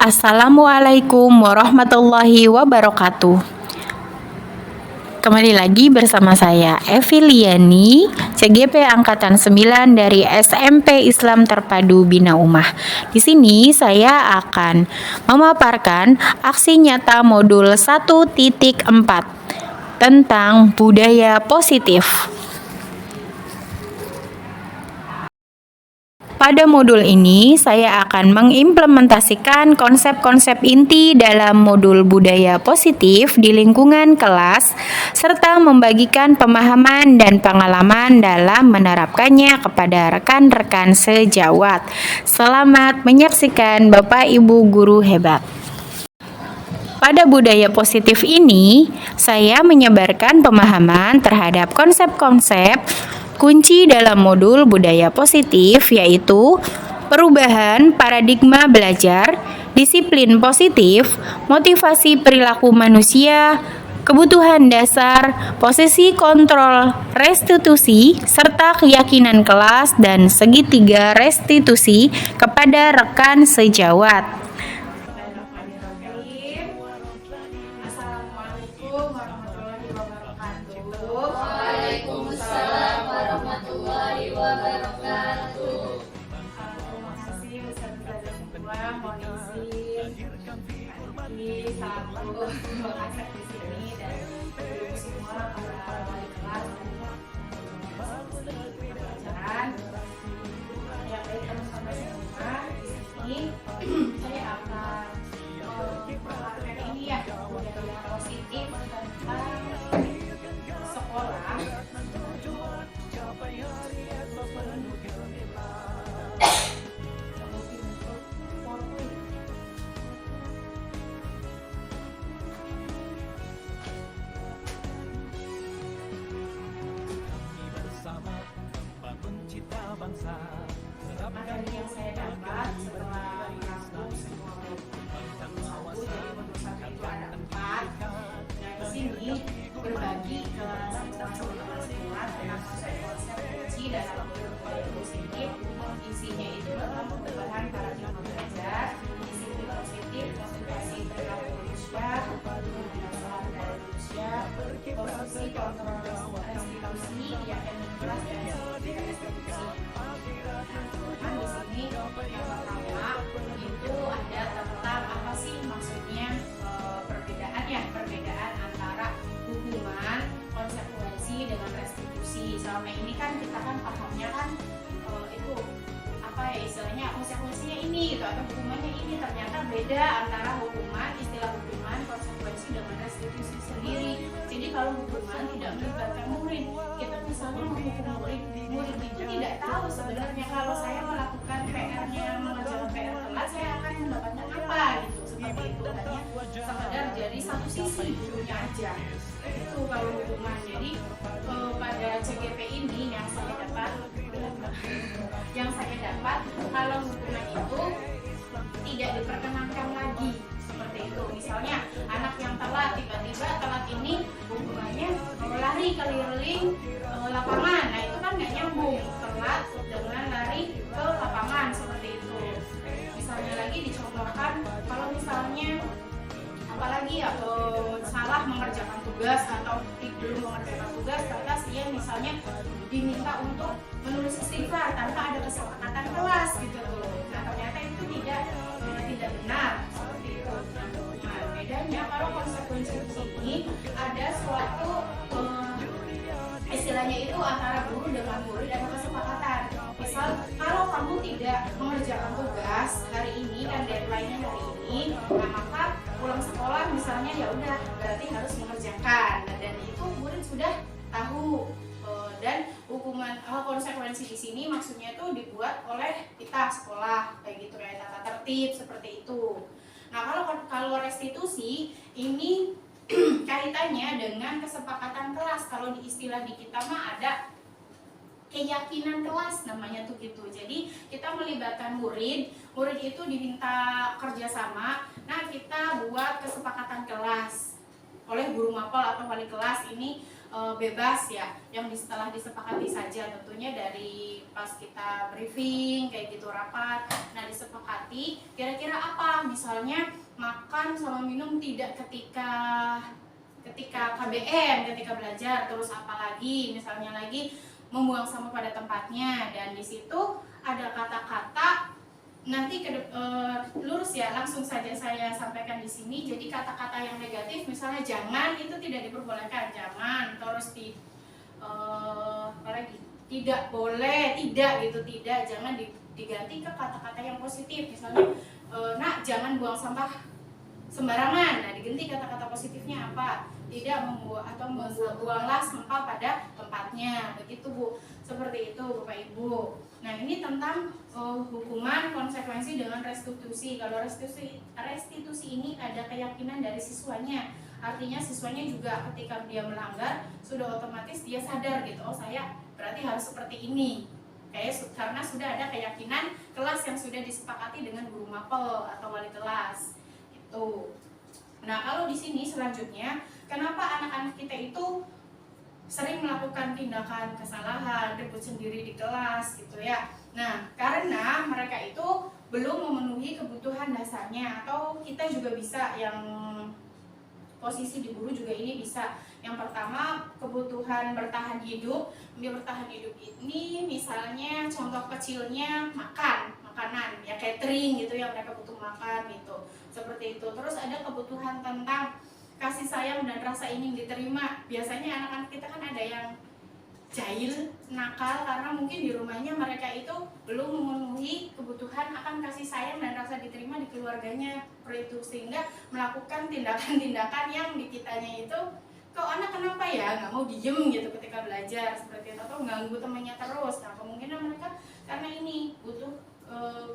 Assalamualaikum warahmatullahi wabarakatuh. Kembali lagi bersama saya Evi Liani, CGP Angkatan 9 dari SMP Islam Terpadu Bina Ummah. Di sini saya akan memaparkan aksi nyata modul 1.4 tentang budaya positif. Pada modul ini, saya akan mengimplementasikan konsep-konsep inti dalam modul budaya positif di lingkungan kelas, serta membagikan pemahaman dan pengalaman dalam menerapkannya kepada rekan-rekan sejawat. Selamat menyaksikan Bapak Ibu Guru hebat. Pada budaya positif ini, saya menyebarkan pemahaman terhadap konsep-konsep kunci dalam modul budaya positif, yaitu perubahan paradigma belajar, disiplin positif, motivasi perilaku manusia, kebutuhan dasar, posisi kontrol, restitusi, serta keyakinan kelas dan segitiga restitusi kepada rekan sejawat. Assalamualaikum warahmatullahi wabarakatuh. Waalaikumsalam warahmatullahi wabarakatuh. Terima kasih Ustaz-Ustazah semua. Mohon izin di satu akses di sini dan semua para wali kelas pelajaran yang baik teman-teman semua. Di sini saya akan memaparkan ini ya, budaya positif tentang sekolah. Materi yang saya dapat setelah merangkum semua satu, jadi menurut saya itu ada 4. Nah, di sini berbagi ke semua tentang konsep-konsep kunci dalam budaya positif. Isinya itu tentang perubahan paradigma belajar, disiplin positif, motivasi perilaku manusia, dasar dari manusia, posisi kontrol restitusi, keyakinan kelas dan restitusi. Nah, di sini yang pertama itu ada tentang apa sih maksudnya perbedaan antara hubungan konsekuensi dengan restitusi. Selama ini kan kita kan pahamnya kan itu apa ya istilahnya konsekuensinya ini gitu atau hukumannya ini, ternyata beda antara istilah hukuman konsekuensi dengan restitusi sendiri. Jadi kalau hukuman tidak melibatkan murid, kita misalnya menghukum murid itu tidak tahu sebenarnya kalau saya melakukan PR-nya, mengerjakan PR kelas saya akan mendapatkan apa gitu, seperti itu. Hanya sekedar dari satu sisi gurunya aja itu kalau hukuman. Jadi pada CGP ini yang saya dapat kalau hukuman itu tidak diperkenankan lagi, seperti itu. Misalnya anak yang telat, tiba-tiba telat ini hukumannya lari keliling lapangan, nah itu kan nggak nyambung telat dengan lari ke lapangan, seperti itu. Misalnya lagi dicontohkan kalau misalnya apalagi ya salah mengerjakan tugas atau belum mengerjakan tugas, lantas ia misalnya diminta untuk menulis istighfar tanpa ada kesepakatan kelas gitu tuh. Nah ternyata itu tidak benar, seperti itu. Nah bedanya kalau konsekuensi di sini ada suatu istilahnya itu antara guru dengan murid ada kesepakatan. Misal kalau kamu tidak mengerjakan tugas hari ini dan deadline-nya hari ini, nah maka pulang sekolah misalnya ya udah berarti harus mengerjakan. Nah, dan itu murid sudah tahu. Dan hukuman konsekuensi di sini maksudnya itu dibuat oleh kita sekolah kayak gitu, kayak tata tertib seperti itu. Nah kalau restitusi ini kaitannya dengan kesepakatan kelas. Kalau di istilah di kita mah ada keyakinan kelas namanya tuh gitu. Jadi kita melibatkan murid itu diminta kerjasama. Nah kita buat kesepakatan kelas oleh guru mapel atau wali kelas ini bebas ya, yang setelah disepakati saja, tentunya dari pas kita briefing kayak gitu, rapat. Nah, disepakati kira-kira apa, misalnya makan sama minum tidak ketika KBM, ketika belajar, terus apalagi misalnya lagi membuang sampah pada tempatnya. Dan di situ ada kata-kata, nanti lurus ya, langsung saja saya sampaikan di sini. Jadi kata-kata yang negatif, misalnya jangan, itu tidak diperbolehkan, jangan. Terus apalagi tidak boleh, tidak gitu, tidak, jangan diganti ke kata-kata yang positif. Misalnya nak, jangan buang sampah sembarangan. Nah, diganti kata-kata positifnya apa? Tidak membuang atau membuanglah sampah pada tempatnya. Begitu Bu, seperti itu Bapak Ibu. Nah, ini tentang hukuman, konsekuensi dengan restitusi. Kalau restitusi ini ada keyakinan dari siswanya. Artinya siswanya juga ketika dia melanggar sudah otomatis dia sadar gitu, oh saya berarti harus seperti ini. Karena sudah ada keyakinan kelas yang sudah disepakati dengan guru mapel atau wali kelas. Itu. Nah, kalau di sini selanjutnya, kenapa anak-anak kita itu sering melakukan tindakan kesalahan, ribut sendiri di kelas gitu ya. Nah, karena mereka itu belum memenuhi kebutuhan dasarnya, atau kita juga bisa yang posisi di guru juga ini bisa. Yang pertama, kebutuhan bertahan hidup. Dia bertahan hidup ini misalnya contoh kecilnya makanan ya, catering gitu ya, mereka butuh makan gitu, seperti itu. Terus ada kebutuhan tentang kasih sayang dan rasa ingin diterima. Biasanya anak-anak kita kan ada yang jahil, nakal, karena mungkin di rumahnya mereka itu belum memenuhi kebutuhan akan kasih sayang dan rasa diterima di keluarganya, seperti itu, sehingga melakukan tindakan-tindakan yang di kitanya itu, kok anak kenapa ya nggak mau diem gitu ketika belajar, seperti itu, atau ganggu temannya terus. Nah, kemungkinan mereka karena ini butuh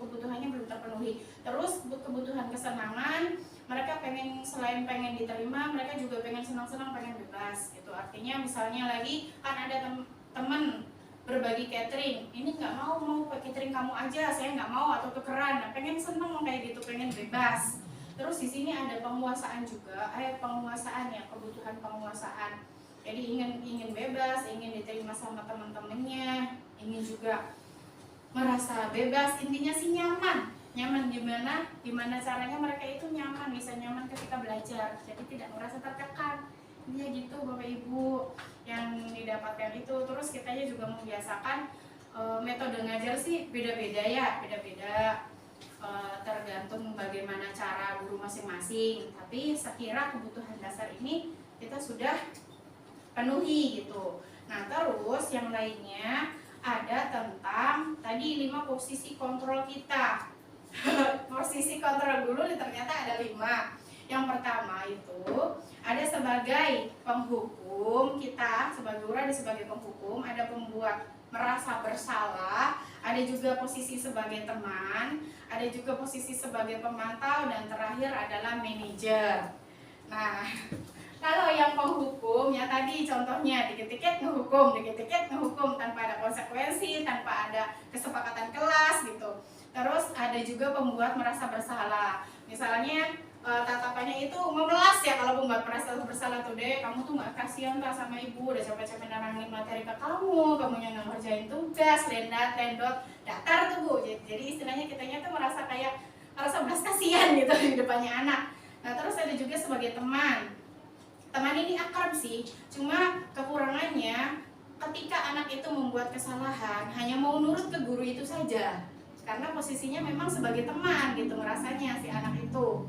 kebutuhannya belum terpenuhi. Terus kebutuhan kesenangan, mereka pengen, selain pengen diterima, mereka juga pengen senang-senang, pengen bebas gitu. Artinya misalnya lagi kan ada temen berbagi catering, ini nggak mau catering kamu aja, saya nggak mau, atau tukeran. Nah, pengen seneng kayak gitu, pengen bebas. Terus di sini ada penguasaan juga, penguasaan ya, kebutuhan penguasaan. Jadi ingin bebas, ingin diterima sama teman-temannya, ingin juga merasa bebas, intinya sih nyaman gimana caranya mereka itu nyaman, bisa nyaman ketika belajar, jadi tidak merasa tertekan. Iya gitu Bapak Ibu yang didapatkan itu. Terus kitanya juga membiasakan metode ngajar sih beda-beda ya, tergantung bagaimana cara guru masing-masing, tapi sekira kebutuhan dasar ini kita sudah penuhi gitu. Nah, terus yang lainnya ada tentang tadi 5 posisi kontrol kita. Posisi kontrol guru ternyata ada 5. Yang pertama itu ada sebagai penghukum, kita sebagai guru ada sebagai penghukum, ada pembuat merasa bersalah, ada juga posisi sebagai teman, ada juga posisi sebagai pemantau, dan terakhir adalah manajer. Nah, kalau yang penghukum ya tadi contohnya dikit-dikit ngehukum tanpa ada konsekuensi, tanpa ada kesepakatan kelas gitu. Terus ada juga pembuat merasa bersalah. Misalnya tatapannya itu memelas ya, kalau pembuat merasa bersalah tuh, deh kamu tuh nggak kasihan tak sama ibu, udah capek-capek nerangin materi ke kamu yang nggak ngerjain tugas, lendot datar tuh Bu. Jadi istilahnya kitanya tuh merasa kayak merasa belas kasihan gitu di depannya anak. Nah, terus ada juga sebagai teman. Teman ini akrab sih, cuma kekurangannya ketika anak itu membuat kesalahan hanya mau nurut ke guru itu saja, karena posisinya memang sebagai teman gitu merasanya si anak itu.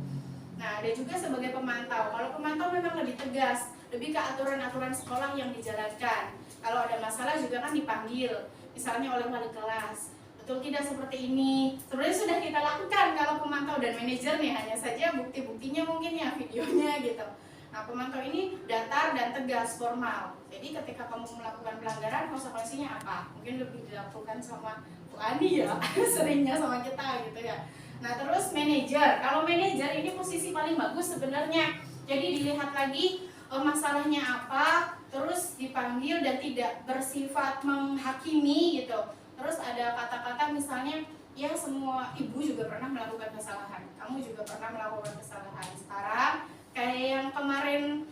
Nah, ada juga sebagai pemantau. Kalau pemantau memang lebih tegas, lebih ke aturan-aturan sekolah yang dijalankan. Kalau ada masalah juga kan dipanggil, misalnya oleh wali kelas. Betul tidak seperti ini? Sebenarnya sudah kita lakukan kalau pemantau dan manajer nih, hanya saja bukti-buktinya mungkin ya videonya gitu. Nah, pemantau ini datar dan tegas, formal. Jadi ketika kamu melakukan pelanggaran, konsekuensinya apa? Mungkin lebih dilakukan sama Bu Ani ya, seringnya sama kita gitu ya. Nah, terus manajer. Kalau manajer ini posisi paling bagus sebenarnya. Jadi dilihat lagi masalahnya apa, terus dipanggil dan tidak bersifat menghakimi gitu. Terus ada kata-kata misalnya, ya semua ibu juga pernah melakukan kesalahan, kamu juga pernah melakukan kesalahan. Sekarang kayak yang kemarin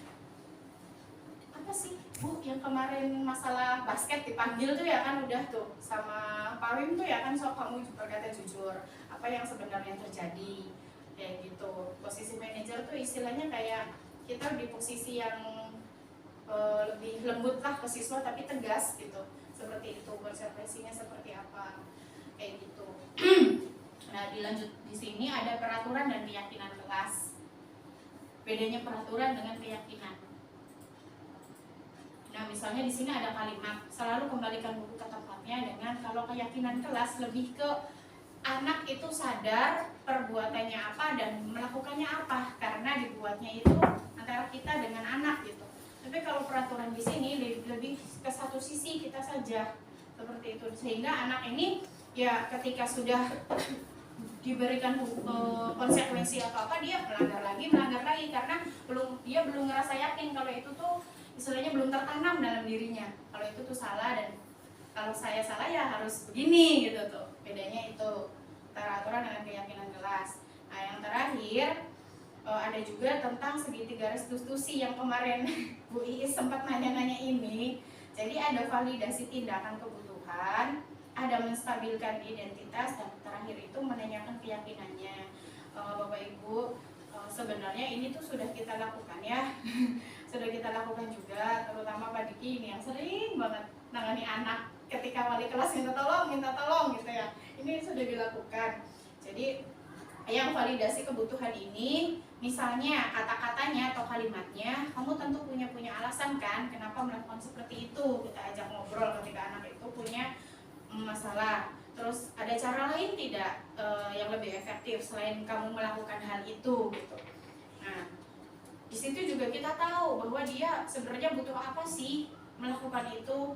apa sih, Bu, yang kemarin masalah basket dipanggil tuh ya kan udah tuh sama Pak Wim tuh ya kan, sok kamu berkata jujur apa yang sebenarnya terjadi kayak gitu. Posisi manajer tuh istilahnya kayak kita di posisi yang lebih lembut lah ke siswa tapi tegas gitu, seperti itu. Konsekuensinya seperti apa kayak gitu. Nah, dilanjut di sini ada peraturan dan keyakinan kelas. Bedanya peraturan dengan keyakinan. Nah, misalnya di sini ada kalimat, selalu kembalikan buku ke tempatnya dengan, kalau keyakinan kelas lebih ke anak itu sadar perbuatannya apa dan melakukannya apa karena dibuatnya itu antara kita dengan anak gitu. Tapi kalau peraturan di sini lebih ke satu sisi kita saja seperti itu, sehingga anak ini ya ketika sudah diberikan konsekuensi atau apa dia melanggar lagi karena dia belum ngerasa yakin kalau itu tuh istilahnya belum tertanam dalam dirinya kalau itu tuh salah, dan kalau saya salah ya harus begini gitu tuh. Bedanya itu peraturan dengan keyakinan kelas. Nah, yang terakhir ada juga tentang segitiga restitusi yang kemarin Bu Iis sempat nanya-nanya ini. Jadi ada validasi tindakan kebutuhan, ada menstabilkan identitas, dan terakhir itu menanyakan keyakinannya. Bapak Ibu, sebenarnya ini tuh sudah kita lakukan ya. Sudah kita lakukan juga, terutama Pak Diki ini yang sering banget nangani anak ketika wali kelas minta tolong gitu ya. Ini sudah dilakukan. Jadi yang validasi kebutuhan ini, misalnya kata-katanya atau kalimatnya, kamu tentu punya alasan kan kenapa melakukan seperti itu. Kita ajak ngobrol ketika anak itu punya masalah. Terus ada cara lain tidak yang lebih efektif selain kamu melakukan hal itu gitu. Nah, di situ juga kita tahu bahwa dia sebenarnya butuh apa sih melakukan itu,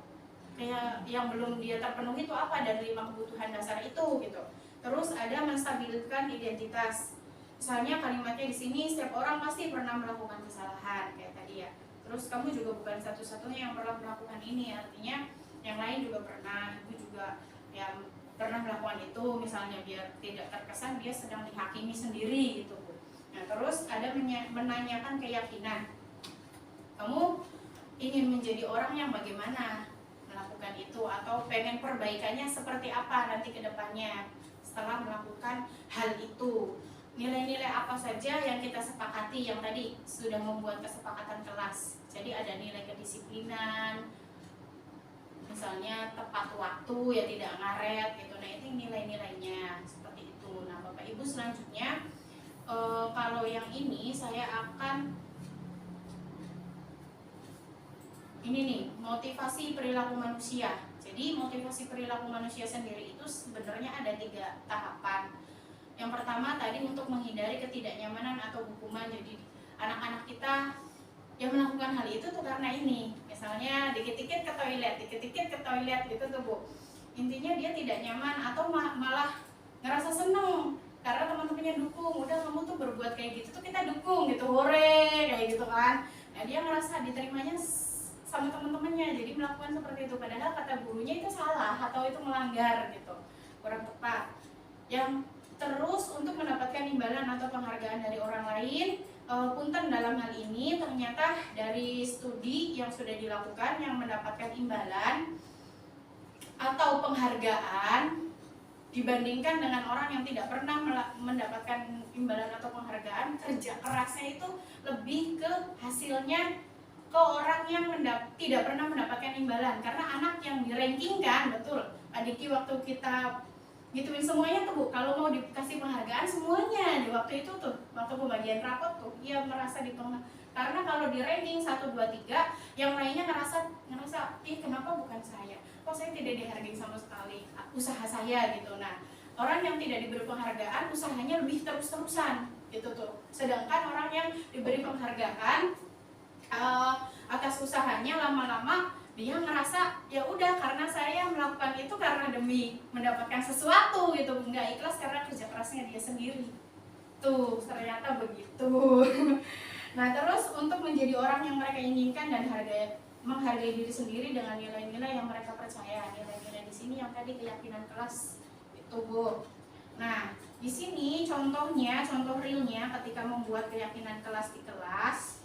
kayak yang belum dia terpenuhi itu apa dari 5 kebutuhan dasar itu gitu. Terus ada menstabilkan identitas. Misalnya kalimatnya di sini, setiap orang pasti pernah melakukan kesalahan kayak tadi ya. Terus kamu juga bukan satu-satunya yang pernah melakukan ini, artinya yang lain juga pernah, ibu juga yang pernah melakukan itu, misalnya biar tidak terkesan dia sedang dihakimi sendiri gitu Bu. Nah, terus ada menanyakan keyakinan. Kamu ingin menjadi orang yang bagaimana melakukan itu, atau pengen perbaikannya seperti apa nanti ke depannya setelah melakukan hal itu. Nilai-nilai apa saja yang kita sepakati, yang tadi sudah membuat kesepakatan kelas. Jadi ada nilai kedisiplinan, misalnya tepat waktu ya, tidak ngaret gitu. Nah, itu nilai-nilainya seperti itu. Nah, Bapak Ibu, selanjutnya kalau yang ini saya akan ini nih, motivasi perilaku manusia. Jadi motivasi perilaku manusia sendiri itu sebenarnya ada 3 tahapan. Yang pertama tadi untuk menghindari ketidaknyamanan atau hukuman. Jadi anak-anak kita yang melakukan hal itu tuh karena ini, misalnya dikit-dikit ke toilet gitu tuh Bu. Intinya dia tidak nyaman atau malah ngerasa seneng karena teman-temannya dukung, udah kamu tuh berbuat kayak gitu tuh kita dukung gitu, hore kayak gitu kan. Nah, dia ngerasa diterimanya sama teman-temannya, jadi melakukan seperti itu padahal kata gurunya itu salah atau itu melanggar gitu, kurang tepat. Yang terus untuk mendapatkan imbalan atau penghargaan dari orang lain, punten dalam hal ini ternyata dari studi yang sudah dilakukan, yang mendapatkan imbalan atau penghargaan dibandingkan dengan orang yang tidak pernah mendapatkan imbalan atau penghargaan, kerja kerasnya itu lebih ke hasilnya ke orang yang tidak pernah mendapatkan imbalan. Karena anak yang dirankingkan, betul Pak Diki waktu kita gituin semuanya tuh Bu, kalau mau dikasih penghargaan semuanya di waktu itu tuh, waktu pembagian rapot tuh ia merasa karena kalau di ranking 1, 2, 3 yang lainnya ngerasa ih kenapa bukan saya, kok saya tidak dihargai sama sekali usaha saya gitu. Nah, orang yang tidak diberi penghargaan usahanya lebih terus-terusan gitu tuh, sedangkan orang yang diberi penghargaan atas usahanya lama-lama dia ngerasa ya udah karena saya melakukan itu karena demi mendapatkan sesuatu gitu, nggak ikhlas karena kerja kerasnya dia sendiri tuh, ternyata begitu. Nah, terus untuk menjadi orang yang mereka inginkan dan menghargai diri sendiri dengan nilai-nilai yang mereka percaya. Nilai-nilai di sini yang tadi keyakinan kelas itu Bu. Nah, di sini contohnya, contoh realnya ketika membuat keyakinan kelas di kelas.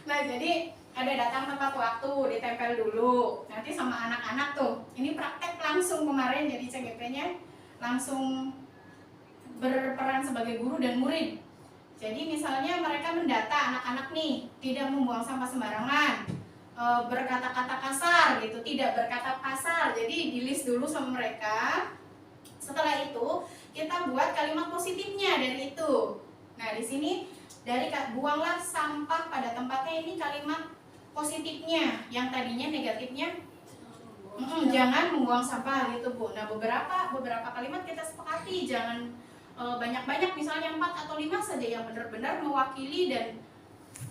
Nah, jadi ada datang tepat waktu, ditempel dulu. Nanti sama anak-anak tuh, ini praktek langsung kemarin, jadi CGP-nya langsung berperan sebagai guru dan murid. Jadi misalnya mereka mendata anak-anak nih, tidak membuang sampah sembarangan, berkata-kata kasar gitu, tidak berkata kasar. Jadi di list dulu sama mereka. Setelah itu kita buat kalimat positifnya dari itu. Nah di sini dari buanglah sampah pada tempatnya, ini kalimat positifnya. Yang tadinya negatifnya jangan membuang sampah gitu Bu. Nah beberapa kalimat kita sepakati, jangan banyak-banyak, misalnya 4 atau 5 saja yang benar-benar mewakili dan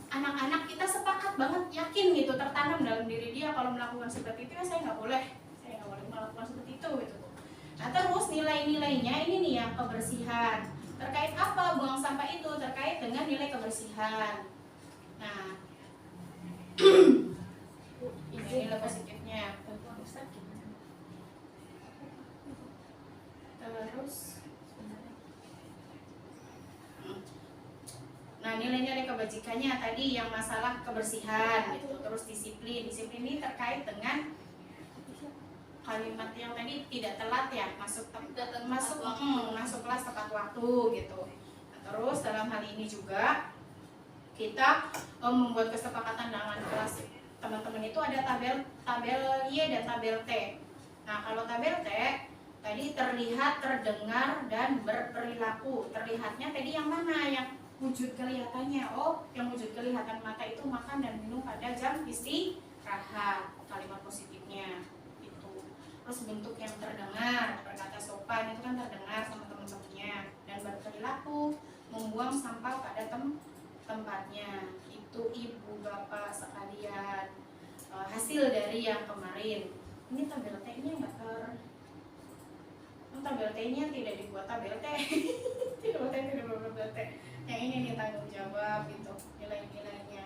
anak-anak kita sepakat banget, yakin gitu, tertanam dalam diri dia kalau melakukan seperti itu ya saya nggak boleh melakukan seperti itu gitu. Nah terus nilai-nilainya ini nih yang kebersihan. Terkait apa buang sampah itu? Terkait dengan nilai kebersihan. Nah ini nilai positifnya. Terus nah nilai-nilai kebajikannya tadi yang masalah kebersihan gitu. Terus disiplin ini terkait dengan kalimat yang tadi tidak telat ya, masuk kelas tepat waktu gitu. Nah, terus dalam hal ini juga kita membuat kesepakatan dengan kelas teman-teman itu ada tabel Y dan tabel T. Nah kalau tabel T tadi terlihat, terdengar, dan berperilaku. Terlihatnya tadi yang mana? Yang wujud kelihatannya. Oh, yang wujud kelihatan mata itu makan dan minum pada jam istirahat. Kalimat positifnya itu. Terus bentuk yang terdengar, berkata sopan itu kan terdengar sama teman-temannya. Dan berperilaku, membuang sampah pada tempatnya. Itu ibu bapak sekalian. Hasil dari yang kemarin. Ini tabel T-nya nggak tabel T-nya tidak dibuat tabel T. tidak dibuat tabel T. Yang ini nih tanggung jawab gitu, nilai-nilainya.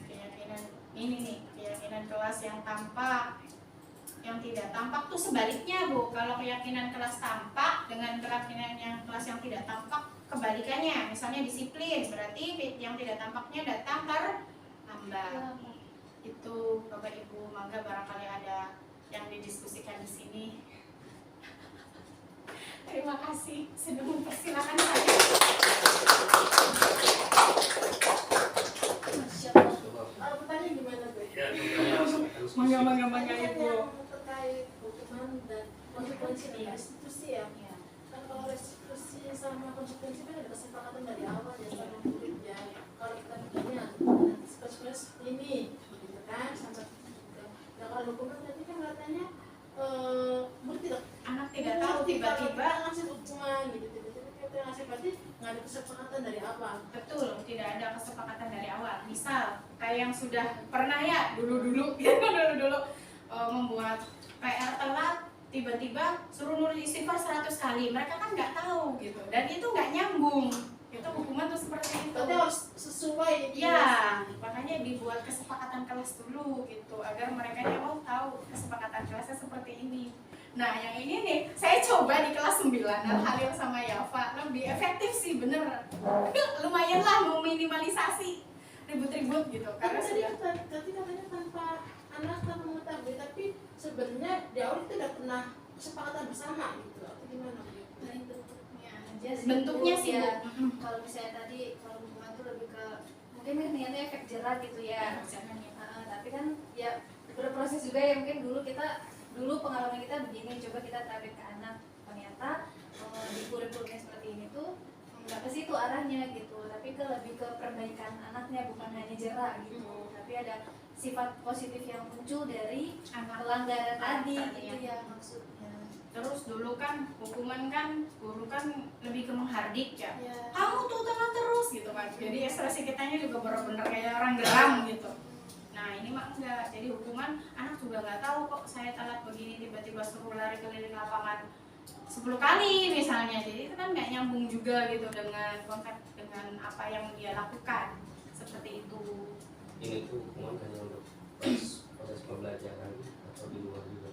Keyakinan ini nih, keyakinan kelas yang tampak, yang tidak tampak tuh sebaliknya Bu. Kalau keyakinan kelas tampak dengan keyakinan yang kelas yang tidak tampak kebalikannya. Misalnya disiplin, berarti yang tidak tampaknya datang terlambat. Itu Bapak Ibu, mangga barangkali ada yang didiskusikan di sini. Terima kasih sudah mempersilahkan saya. Pertanyaan gimana Bu? Mangga Ibu. Terkait hukuman dan konsekuensi dari restitusi ya. Kan kalau restitusi sama konsekuensi kan ada kesepakatan dari awal ya sama murid ya. Kalau kita begini konsekuensi ini, gitu kan? Sampai nah kalau hukuman tadi kan katanya murid Anak tidak tahu tiba-tiba ngasih hukuman gitu, tiba-tiba kita ngasih, berarti nggak ada kesepakatan dari awal. betul, tidak ada kesepakatan dari awal. Misal kayak yang sudah pernah ya dulu membuat PR telat, tiba-tiba suruh nulis istighfar 100 kali, mereka kan nggak tahu gitu, dan itu nggak nyambung. Itu hukuman tuh seperti itu. Berarti harus sesuai gitu ya, makanya dibuat kesepakatan kelas dulu gitu, agar mereka tahu kesepakatan kelasnya seperti ini. Nah yang ini nih saya coba di kelas 9 Halil sama Yafa, lebih efektif sih bener. Lumayan lah meminimalisasi ribut-ribut gitu. Karena Karena tadi katanya tanpa anak tanpa mengetahui, tapi sebenarnya di awal itu udah pernah kesepakatan bersama gitu. Atau gimana? Dari bentuknya aja sih. bentuknya sih ya. Bu. Kalau misalnya tadi kalau hukuman tuh lebih ke mungkin kan niatnya efek jerah gitu ya. Tapi kan ya berproses juga ya, mungkin dulu pengalaman kita begini, coba kita terapin ke anak, ternyata di kurikulumnya seperti ini tuh nggak ke situ arahnya gitu, tapi lebih ke perbaikan anaknya, bukan hanya jerak gitu, tapi ada sifat positif yang muncul dari pelanggaran tadi gitu ya maksudnya. Terus dulu kan hukuman kan guru kan lebih ke menghardik ya. Ya. Kamu tuh telat terus gitu kan. Jadi ekspresi kitanya juga bener-bener kayak orang geram gitu. Nah ini mah enggak, jadi hukuman anak juga nggak tahu kok saya telat begini, tiba-tiba suruh lari keliling lapangan 10 kali misalnya. Jadi itu kan nggak nyambung juga gitu dengan konsep, dengan apa yang dia lakukan. Seperti itu. Ini tuh hukuman hanya untuk proses pembelajaran atau di luar juga?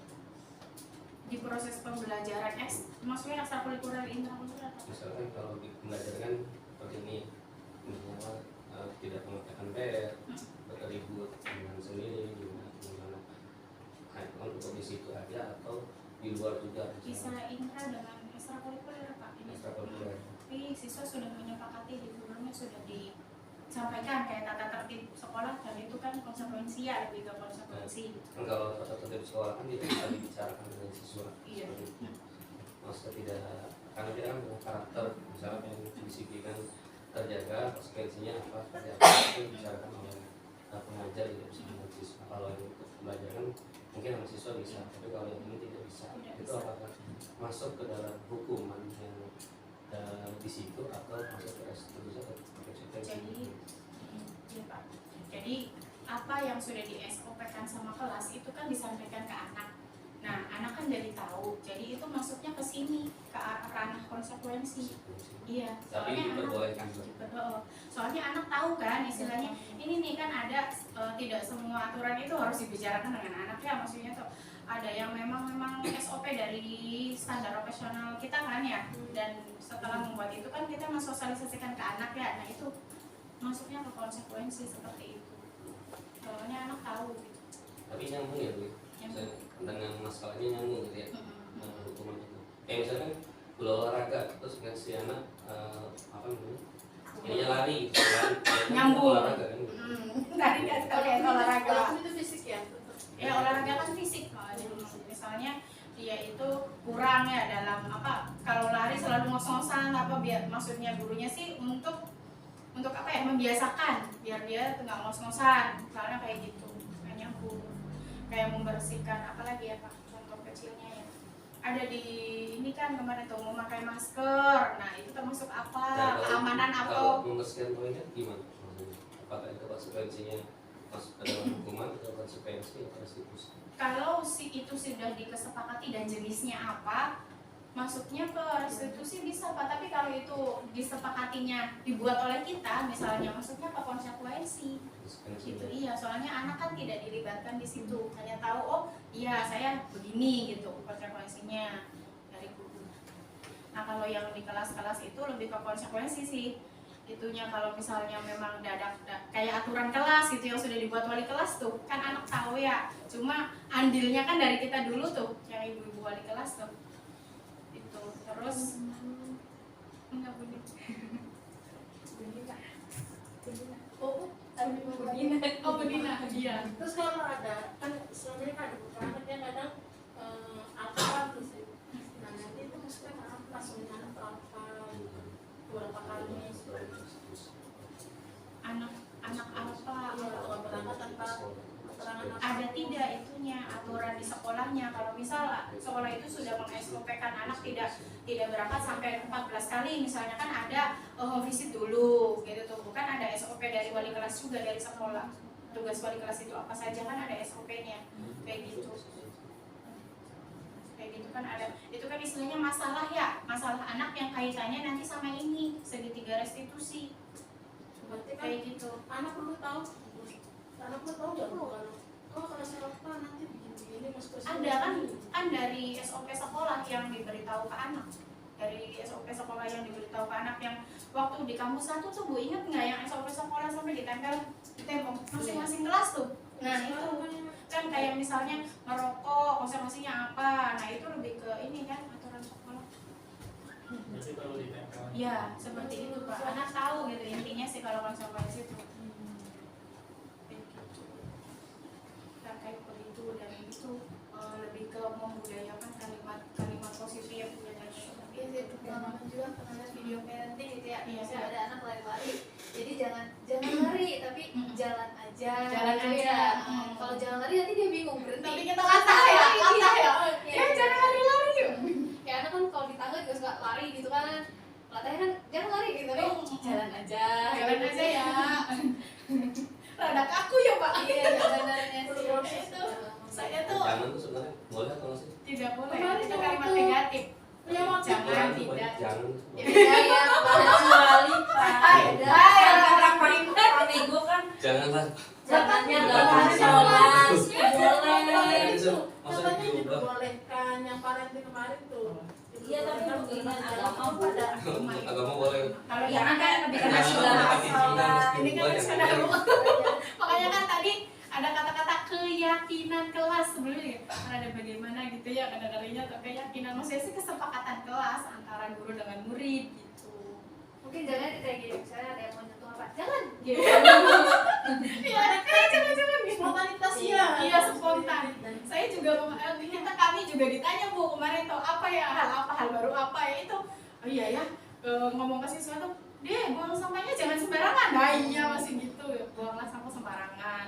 Di proses pembelajaran maksudnya ekstrakurikuler intrakurikuler. Misalkan kalau di pembelajaran kan seperti ini, misalnya tidak menggunakan PR, ribut dengan sendiri gimana nah itu kan untuk di situ aja atau di luar juga Bisa intra dengan ekstrakurikuler Pak. Ini ekstrakurikuler. tapi siswa sudah menyepakati di sebelumnya sudah disampaikan kayak tata tertib sekolah dan itu kan konsekuensi ya lebih ke konsekuensi. Kan kalau tata tertib sekolah kan tidak bisa dibicarakan dengan siswa. Iya. Maksudnya tidak, karena dia kan punya karakter, misalnya yang disiplinan terjaga, konsekuensinya apa, seperti apa itu dibicarakan oleh pengajar tidak bisa dengan siswa. Kalau yang untuk pembelajaran mungkin sama siswa bisa, tapi kalau yang ini tidak bisa. Itu apakah masuk ke dalam hukuman yang di situ atau masuk ke restitusi atau konsekuensi? Iya Pak. Jadi apa yang sudah di SOP-kan sama kelas itu kan disampaikan ke anak. Nah, anak kan jadi tahu. Jadi itu masuknya ke sini, ke ranah konsekuensi. Iya. Tapi diperbolehkan. Soalnya anak tahu kan istilahnya ini nih kan ada tidak semua aturan itu harus dibicarakan dengan anak ya, maksudnya tuh ada yang memang SOP dari standar operasional kita kan ya, dan setelah membuat itu kan kita mensosialisasikan ke anak ya. Nah itu masuknya ke konsekuensi seperti itu. Soalnya anak tahu gitu. Tapi nyambung ya Bu, dengan masalahnya nyambung gitu ya, hukuman itu. Kayak misalkan bola olahraga terus kan si anak apa namanya, ininya lari, gitu, lari Nyambung. olahraga kan. Tadi kan kayak olahraga. Kalau itu fisik ya. Ya olahraga kan fisik. Misalnya dia itu kurang ya dalam apa, kalau lari selalu ngos-ngosan apa, biar maksudnya gurunya sih untuk apa ya, membiasakan biar dia nggak ngos-ngosan, misalnya kayak gitu. Hanya kayak membersihkan apalagi ya Pak, contoh kecilnya ya ada di ini kan kemarin tuh memakai masker. Nah itu termasuk apa, Nah, keamanan kalau atau membersihkan toilet gimana maksudnya? Apakah itu konsekuensinya masuk ke dalam hukuman atau konsekuensi atau restitusi? kalau itu sudah dikesepakati dan jenisnya apa, masuknya ke restitusi bisa Pak. Tapi kalau itu disepakatinya dibuat oleh kita, misalnya masuknya ke konsekuensi. Gitu iya, soalnya anak kan tidak dilibatkan di situ, hanya tahu oh iya saya begini gitu konsekuensinya dari guru. Nah kalau yang di kelas-kelas itu lebih ke konsekuensi sih itunya. Kalau misalnya memang kayak aturan kelas gitu yang sudah dibuat wali kelas tuh kan anak tahu ya, cuma andilnya kan dari kita dulu tuh yang ibu-ibu wali kelas tuh itu. Terus enggak boleh Bedina dia. Terus kalau ada kan sebenarnya kan ada beberapa anak yang kadang apa gitu. Nah nanti itu maksudnya apa sebenarnya atau apa beberapa kali anak apa atau berangkat tanpa keterangan apa. ada tidak itunya aturan di sekolahnya. Kalau misal sekolah itu sudah meng-SOP-kan anak tidak berangkat sampai 14 kali misalnya, kan ada home visit dulu gitu tuh. Bukan ada SOP dari wali kelas juga dari sekolah. Tugas wali kelas itu apa saja kan ada SOP-nya kayak gitu. Kayak gitu kan ada. Itu kan istilahnya masalah ya, masalah anak yang kaitannya nanti sama ini segitiga restitusi. Berarti kan Kayak gitu. anak perlu tahu nggak perlu kalau salah apa nanti begini masuk ke Ada kan dari SOP sekolah yang diberitahu ke anak, dari SOP sekolah yang diberitahu ke anak yang waktu di kampus 1 tuh Bu, ingat nggak yang SOP sekolah sampai ditempel di tembok masing-masing kelas tuh. Nah itu kan kayak misalnya merokok konsekuensinya apa, nah itu lebih ke ini kan aturan sekolah. Jadi kalau ditempel Ya seperti itu Pak, anak tahu gitu intinya sih kalau konsekuensi itu. Terkait begitu dan itu lebih ke membudayakan kalimat positif ya Iya sih, pengalaman juga pernah lihat video parenting gitu ya. Iya, Misalnya iya. ada anak lari-lari, jadi jangan lari tapi jalan aja. Jalan gitu aja. ya. Kalau jalan lari nanti dia bingung berhenti. Tapi kita latah ya. Iya, Jangan lari-lari yuk. Ya anak kan kalau di tangga juga suka lari gitu kan. Latahnya kan jangan lari gitu tapi jalan aja. Jalan aja ya. Rada kaku ya Pak. Iya, benar-benar Itu saya tuh Jangan tuh sebenarnya boleh atau nggak sih? tidak boleh. Kemarin Itu tuh kalimat waktu- negatif. Ya waktu Jangan Jangan tuh, tidak. jangan. Iya, iya, kecuali Hai, orang paling Nego kan Janganlah. zamannya Jangan. 18 boleh. Itu maksudnya katanya diubah. diperbolehkan yang parenting kemarin tuh. Iya, tapi hubungan agama pada Agama boleh. Kalau Ya ini kan kan lebih karena ke sudah nasional. masalah. Ini kan nasional. Makanya makanya kan tadi ada kata-kata keyakinan kelas sebelumnya ada bagaimana gitu ya kadang-kadangnya keyakinan maksudnya sih kesepakatan kelas antara guru dengan murid gitu. Mungkin jangan kayak gini, misalnya ada yang mau nyentuh apa, jangan gitu. Iya, jangan gitu. Spontanitas Iya, iya spontan. Saya juga kami juga ditanya Bu kemarin tuh apa ya hal baru apa ya itu. Oh iya ya, ngomong ke siswa tuh, "Deh, buang sampahnya jangan sembarangan." Nah, iya masih gitu. Buanglah sampah sembarangan.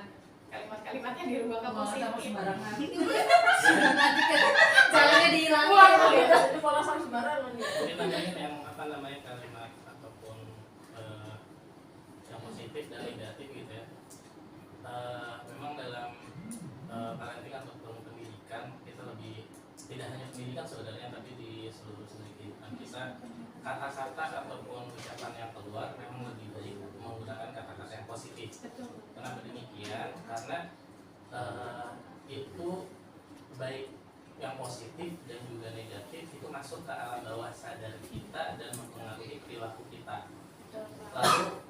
Kalimat-kalimatnya dirubah ke positif. sembarangan. Nanti kan jalannya dihilangin. Wah, Itu pola sama sembarangan ya. Jadi namanya yang apa namanya kalimat ataupun yang positif dan negatif gitu ya. Memang dalam parenting ataupun pendidikan kita lebih tidak hanya pendidikan sebenarnya tapi di seluruh kehidupan kita kata-kata ataupun ucapan yang keluar memang lebih baik menggunakan kata-kata yang positif. Kenapa demikian? Karena itu baik yang positif dan juga negatif itu masuk ke alam bawah sadar kita dan mempengaruhi perilaku kita. Lalu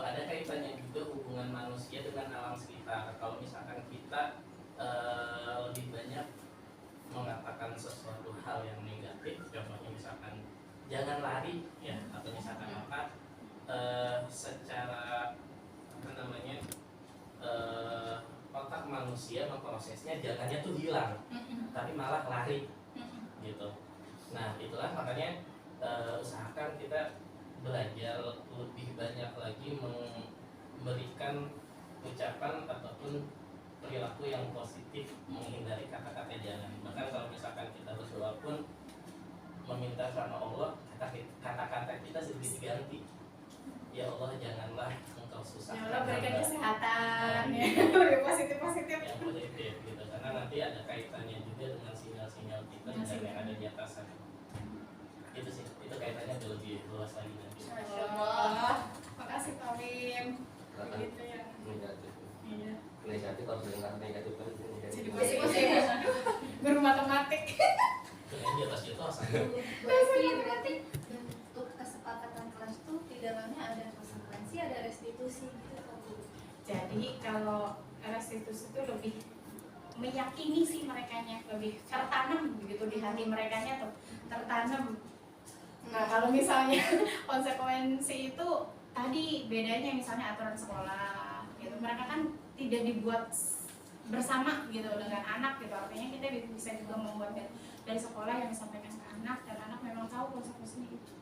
ada kaitannya juga hubungan manusia dengan alam sekitar. Kalau misalkan kita lebih banyak mengatakan sesuatu hal yang negatif, contohnya misalkan jangan lari ya, atau misalkan apa, secara apa namanya otak manusia memprosesnya jangannya tuh hilang, tapi malah lari gitu. Nah itulah makanya usahakan kita belajar lebih banyak lagi memberikan ucapan ataupun perilaku yang positif, menghindari kata-kata jangan. Bahkan kalau misalkan kita berdoa pun meminta sama Allah, kata-kata kita sedikit diganti. Ya Allah janganlah engkau susahkan. Ya Allah berikan kesehatan, Nah, ya positif. yang positif gitu, karena nanti ada kaitannya juga dengan sinyal-sinyal kita dan yang ada di atasan. Itu sih, itu kaitannya lebih luas lagi nanti. Masya Allah. Makasih Pak Wim. Gitu ya. Negatif. Iya. Negatif kalau dengar negatif kan itu Jadi negatif. positif. Guru matematik. Yang di atas itu asal. Berarti untuk kesepakatan kelas itu di dalamnya ada konsekuensi, ada restitusi gitu kan Bu? Jadi kalau restitusi itu lebih meyakini sih merekanya, lebih tertanam begitu di hati merekanya tuh tertanam. Nah kalau misalnya konsekuensi itu tadi bedanya misalnya aturan sekolah gitu, mereka kan tidak dibuat bersama gitu dengan anak gitu, artinya kita bisa juga membuat dari sekolah yang disampaikan ke anak dan anak memang tahu konsekuensinya itu.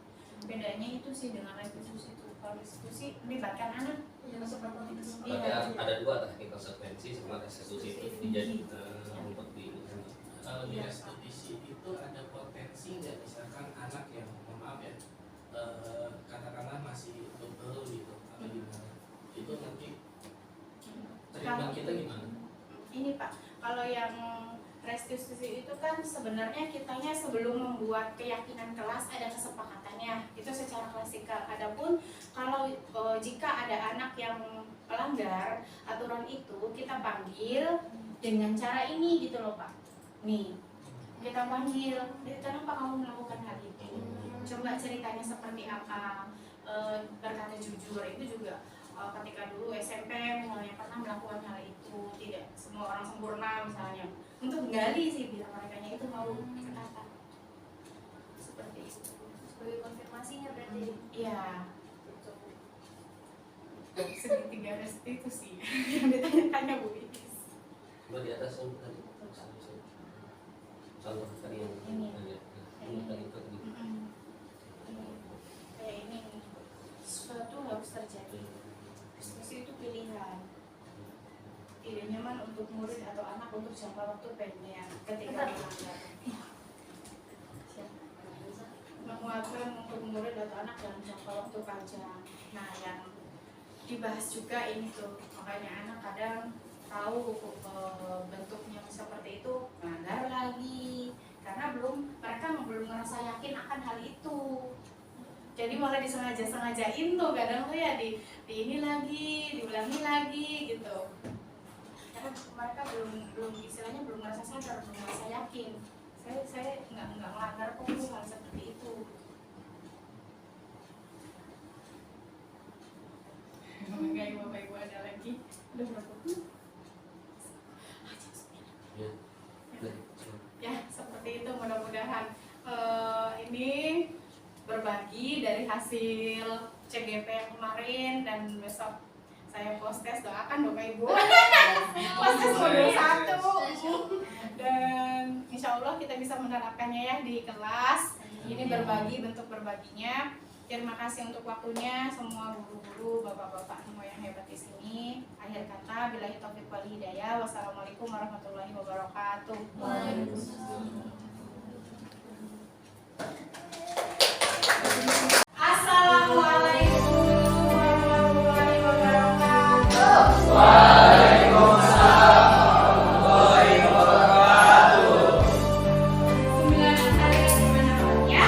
Bedanya itu sih dengan restitusi itu. Kalau restitusi melibatkan anak. Yang seperti itu. Berarti ada dua teknik konsekuensi sama restitusi itu dijadikan untuk di Kalau di restitusi itu ada potensi nggak misalkan anak yang maaf ya katakanlah masih bebel gitu atau gimana, itu nanti terima kita gimana? Ini Pak, kalau yang restitusi itu kan sebenarnya kitanya sebelum membuat keyakinan kelas ada kesepakatannya, itu secara klasikal. Adapun kalau jika ada anak yang melanggar aturan itu, kita panggil dengan cara ini gitu loh Pak. Nih, kita panggil, kenapa kamu melakukan hal itu? Coba ceritanya seperti apa, berkata jujur. Itu juga ketika dulu SMP misalnya pernah melakukan hal itu, tidak semua orang sempurna misalnya, untuk menggali sih biar mereka itu mau berkata seperti itu. Sebagai konfirmasinya berarti. Iya. Segitiga restitusi yang ditanya-tanya Bu Itis. Coba di atas yang tadi contoh tadi yang Ini. ini tadi Kayak ini nih, sesuatu harus terjadi. Restitusi itu pilihan. Tidak nyaman untuk murid atau anak untuk jangka waktu pendek ketika melanggar. Menguatkan untuk murid atau anak dalam jangka waktu panjang. Nah, yang dibahas juga ini tuh, makanya anak kadang tahu bentuknya seperti itu, melanggar lagi karena mereka belum merasa yakin akan hal itu. Jadi malah disengaja-sengajain tuh kadang tuh ya di ini lagi, diulangi lagi gitu. Karena mereka belum istilahnya belum merasa sadar, belum merasa yakin. Saya nggak melanggar kok hal seperti itu. Bapak ibu ada lagi. Ya. Ya, seperti itu mudah-mudahan ini berbagi dari hasil CGP yang kemarin, dan besok saya post tes, doakan dong Ibu. Post tes modul 1 dan insya Allah kita bisa menerapkannya ya di kelas. Ini berbagi, bentuk berbaginya. Terima kasih untuk waktunya semua guru-guru, bapak-bapak semua yang hebat di sini. Akhir kata, billahi taufiq wal hidayah. Wassalamualaikum warahmatullahi wabarakatuh. Assalamualaikum warahmatullahi wabarakatuh. Sembilan hari gimana kabarnya?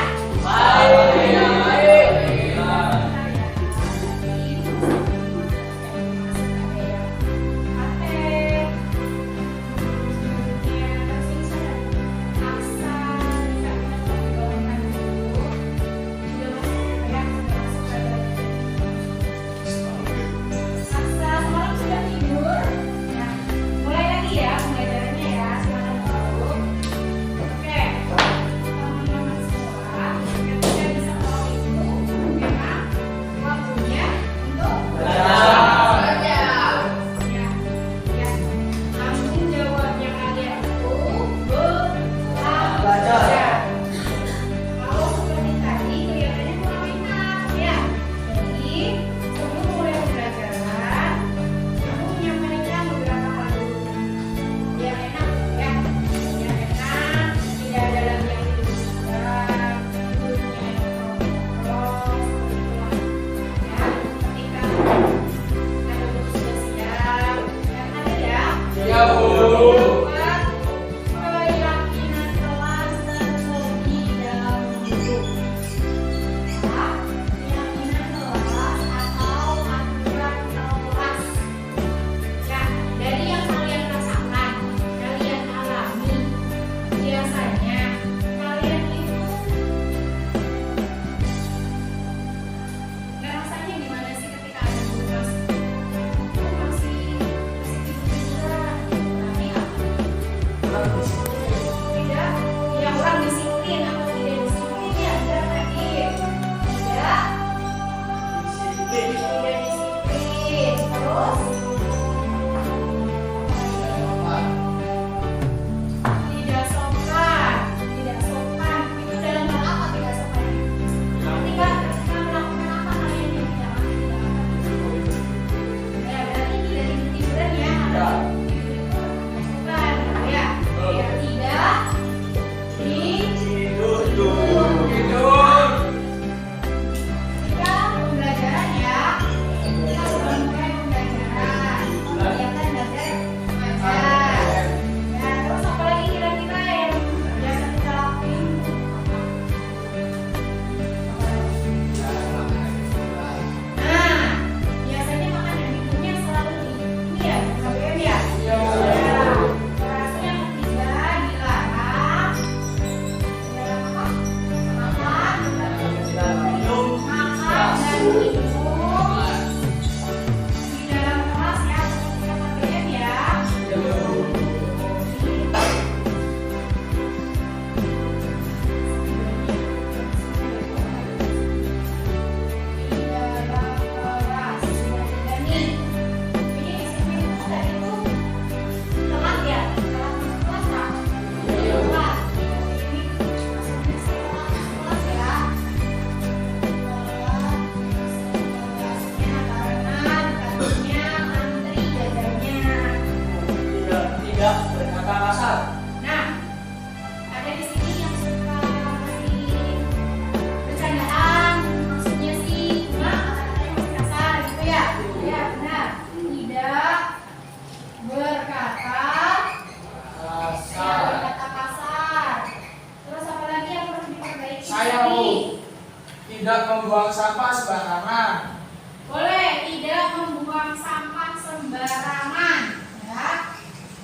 Tidak membuang sampah sembarangan. Boleh, tidak membuang sampah sembarangan, ya.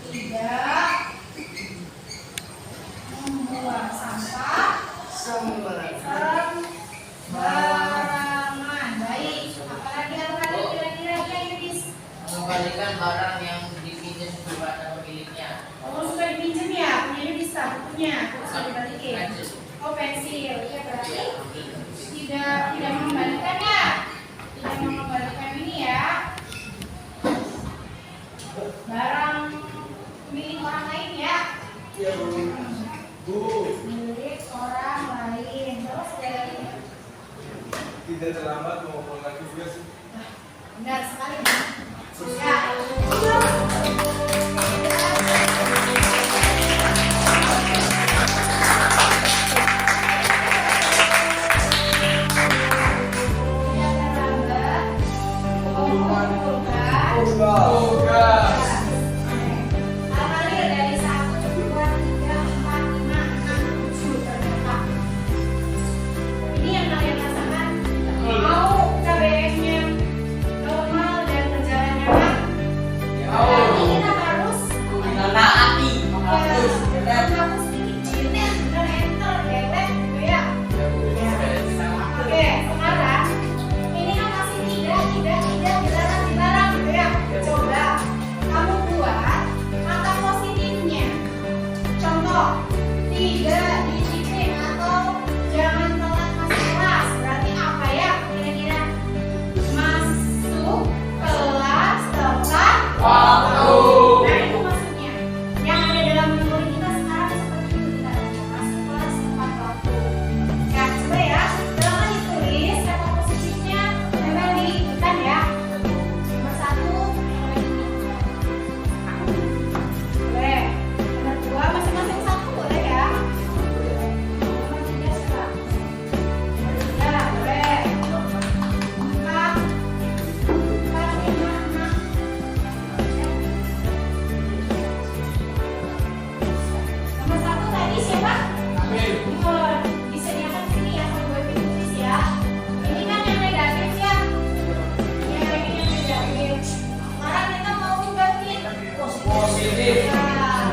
Tidak membuang sampah sembarangan. Baik. Apalagi kira-kira ya, Yudis? mengembalikan barang yang dipinjam kepada pemiliknya. Oh, suka dipinjam ya? Punyanya bisa, bukunya bisa dibalikin. Oh, pensil. Ya berarti tidak mengembalikan ya? Tidak mengembalikan ini ya? Barang milik orang lain ya? Iya, Bu. Milik orang lain. Terus ada lagi. Tidak terlambat mengumpulkan tugas. Benar sekali. Ya. Tugas. Amalir dari 1, 2, 3, 4, 5, 6, 7 ternyata. Ini yang kalian rasakan. Mau KBM-nya normal dan berjalan nyaman? Berarti kita harus Menaati, menghapus. menghapus titik dan enter dewek gitu ya. Oke, sekarang ini kan masih tidak dilarang gitu ya. Coba kamu buat kata positifnya. Contoh, tidak disiplin atau jangan telat masuk kelas. Berarti apa ya kira-kira? Masuk kelas tepat waktu. Nah itu maksudnya. Yang ada dalam memori kita sekarang seperti itu kita masuk kelas tepat waktu. Nah coba ya, jangan ditulis kata positifnya, memang diikutkan ya. Nomor 1, boleh. Nomor 2, masing-masing 1 boleh ya. Nomor 3 siapa? Nomor 3 boleh. 4, 5, 6. Nomor 1 tadi siapa? Ini kalau disediakan sini ya, kalau gue tulis ya. Ini kan yang negatif ya. Yang negatif. Sekarang kita mau ganti Positif. nah,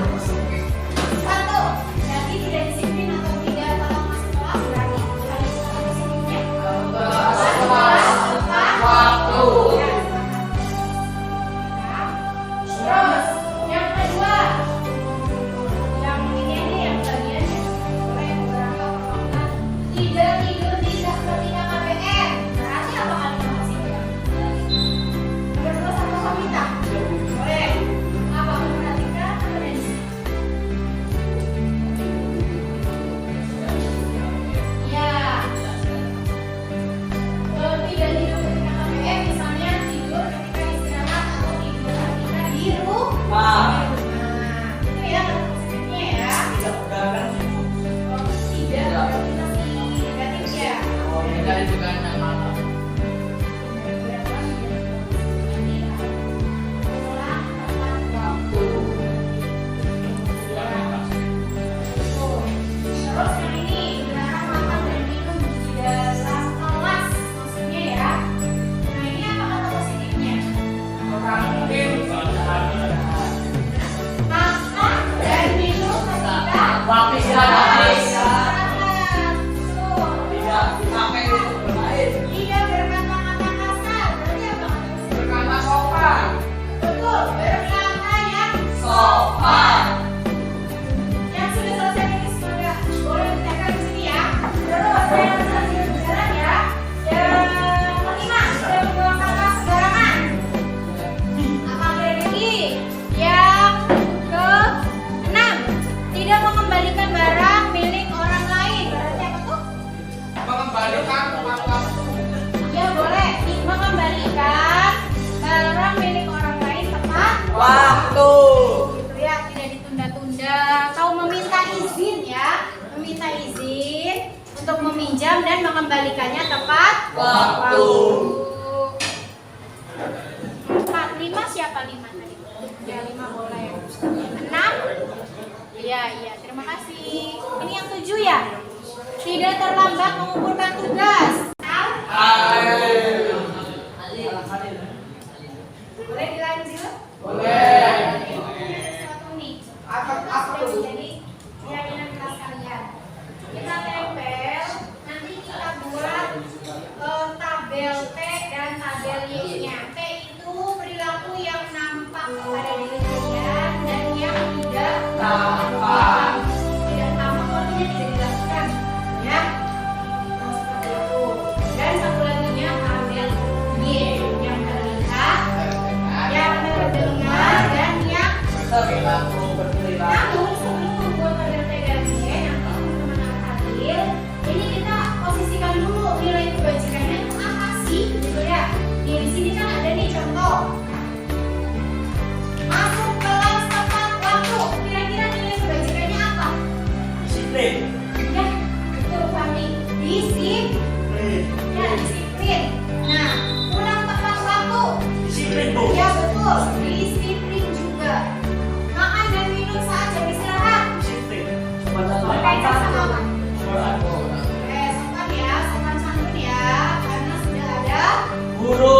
1. Jadi tidak disiplin atau tidak telat masuk kelas berarti kali kata positifnya tepat waktu. Terus yang kedua, yang ini yang bagiannya boleh beberapa perlakuan tidak tidur tidak ketika KBM. Berarti apa kalimat positifnya? Nomor 2 sama wanita. Boleh. Apa memperhatikan atau dari sini? Ya. Tidak tidur ketika KBM, misalnya tidur ketika istirahat atau tidur ketika di rumah. Itu ya kata positifnya ya. Tidak pegangan. Oh, tidak, berarti masih negatif ya. Dari pegangan yang mana? Terus yang ini dilarang makan dan minum di dalam kelas, maksudnya ya. Nah ini apa kata positifnya? Makan dan minum ketika Waktu istirahat. Tidak Sampai itu bermain. Tidak berkata-kata kasar. Berarti apa kata positifnya? Berkata sopan. Betul, berkata yang Sopan. yang sudah selesai ini semoga boleh ditekan di sini ya. Terus yang selanjutnya berjalan ya. Yang kelima, sudah membuang sampah sembarangan. Apa ada lagi? Yang keenam, tidak mengembalikan barang milik orang lain. Berarti apa tuh? Mengembalikan tepat waktu. Ya boleh, mengembalikan barang milik orang lain tepat Waktu. gitu ya, tidak ditunda-tunda. Atau meminta izin ya, meminta izin untuk meminjam dan mengembalikannya tepat Waktu. 4, 5 siapa 5 tadi? Ya 5 boleh. 6? Iya, terima kasih. Ini yang 7 ya? Tidak terlambat mengumpulkan tugas. Boleh dilanjut? Boleh. Sesuatu nih. Apa tuh? Jadi keyakinan kelas kalian. Kita tempel, nanti kita buat tabel T dan tabel Y-nya. T itu perilaku yang Disiplin. Ya, betul Fahmi. Ya, disiplin. Nah, pulang tepat waktu. Disiplin, Bu. Ya, betul. Disiplin juga. Makan dan minum saat jam istirahat. Disiplin. Berkaitan sama apa? Sopan ya, sopan santun ya, karena sudah ada Guru.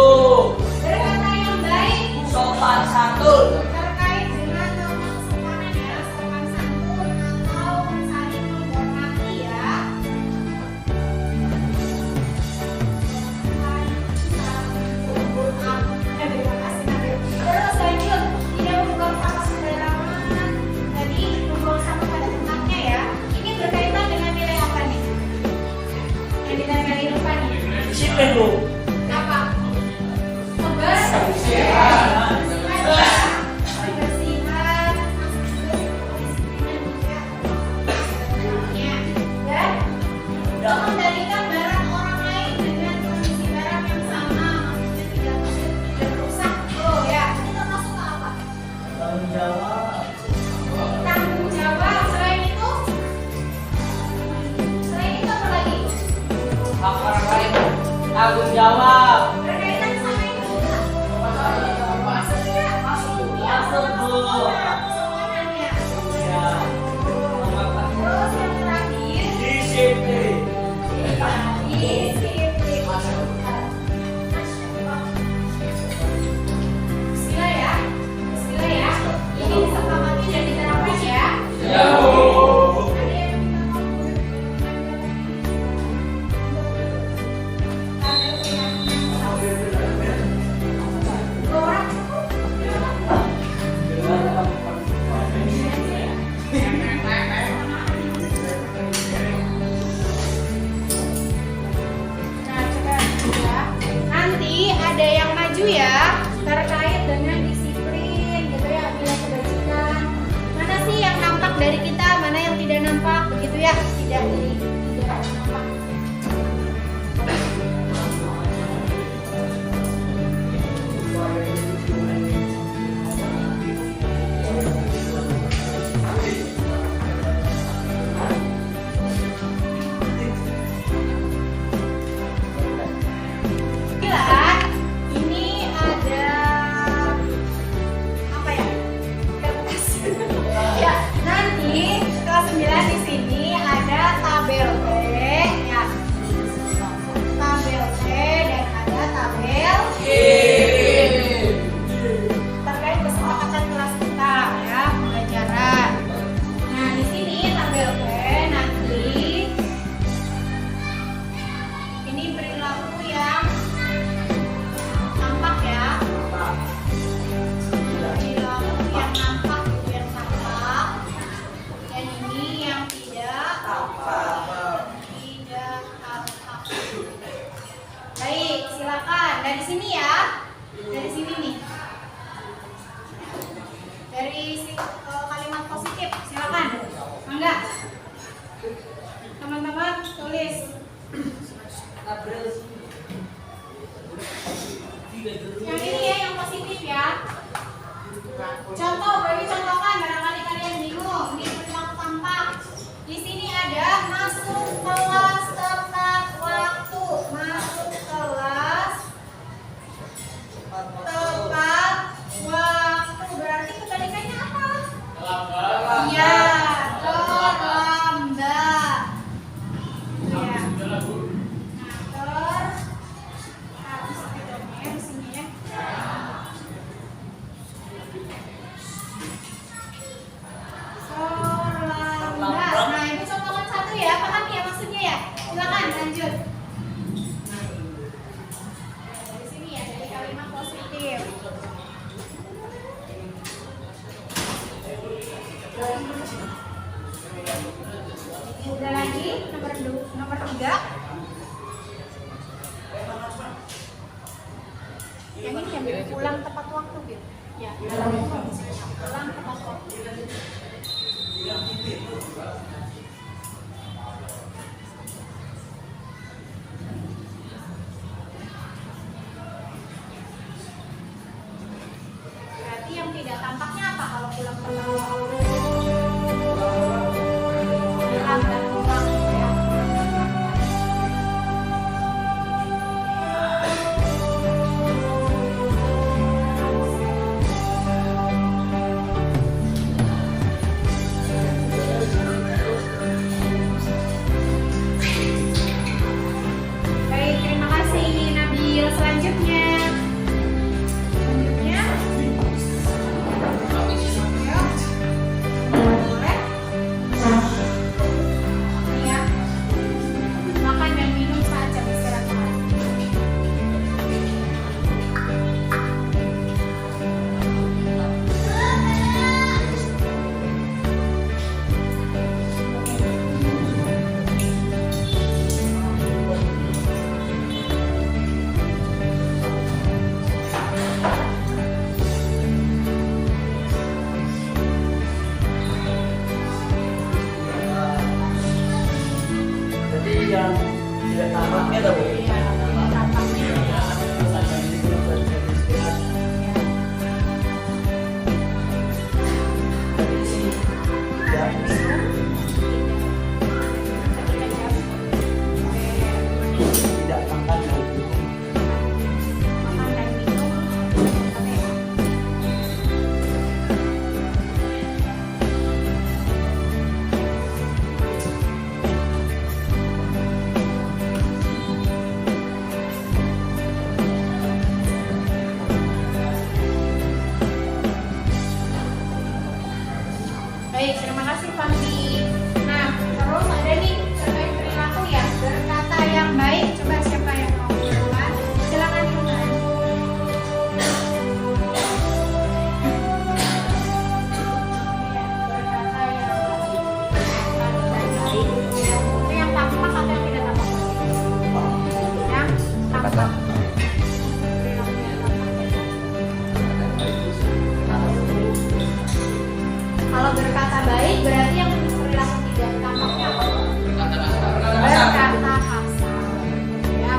berkata yang baik. Sopan santun. Terkait dengan norma kesopanan ya, sopan santun atau saling menghormati ya. Terima kasih Nabil. Terus lanjut, tidak membuang sampah sembarangan. Tadi membuang sampah pada tempatnya ya. Ini berkaitan dengan nilai apa nih? Yang ditempel di depan nih. Disiplin, Bu. Apa? Kebersihan. Kebersihan. Dan mengendalikan barang orang lain dengan kondisi barang yang sama, maksudnya tidak rusak. Oh ya, ini termasuk apa? Tanggung jawab. Tanggung jawab. Selain itu apa lagi? Hak orang lain. Tanggung jawab. Berkaitan sama itu juga. Masuk tidak? Masuk. Masuk, Bu. Kesopanan ya. Ya. Terus yang terakhir. Disiplin. Bismillah ya. Bismillah ya. Ini disepakati dan diterapkan ya. Ya, Bu. Ada yang minta orang Nah, coba ya. Nanti ada yang maju ya terkait dengan disiplin gitu ya, nilai kebajikan. Mana sih yang nampak dari kita, mana yang tidak nampak begitu ya? Tidak nampak. Sembilan, ini ada apa ya? Kertas. Ya, nanti kelas 9 di sini ada tabel B ya. Tabel B dan ada tabel terkait kesepakatan kelas kita ya, pembelajaran. Nah, di sini tabel B nanti ini perilaku yang nampak ya. Perilaku yang nampak itu yang tampak. Dan ini yang tidak tampak. Tidak tampak. Baik, silakan dari sini ya. Dari sini nih. Dari kalimat positif, silakan. Enggak. Teman-teman tulis. Yang ini ya, yang positif ya. Contoh, bagi contohkan barangkali kalian bingung. Ini perilaku tampak. Di sini ada masuk kelas tepat waktu. Masuk kelas tepat waktu. Berarti kebalikannya apa? Iya, terlambat. Ya. Nah, habis pedangnya di sini ya. Terlambat. Nah, itu contohan satu ya, paham ya maksudnya ya? Silakan lanjut. Dari sini ya, dari kalimat positif. Udah lagi nomor 3. Yang ini yang pulang tepat waktu gitu. Ya, pulang tepat waktu. Berarti yang tidak tampaknya apa kalau pulang tepat waktu? Lambat. yang tidak tampaknya tak boleh. Iya, yang tampaknya. Tidak makan dan minum. Makan dan minum. Baik, terima kasih Fandi. Nah, terus ada nih terkait perilaku ya, berkata yang baik. Coba siapa yang mau duluan? Silakan Hilman. Berkata yang baik. Itu yang tampak atau yang tidak tampak? Yang tampak. Perilaku yang tampak. Kalau berkata baik berarti yang perilaku tidak tampaknya apa? Berkata kasar. Ya.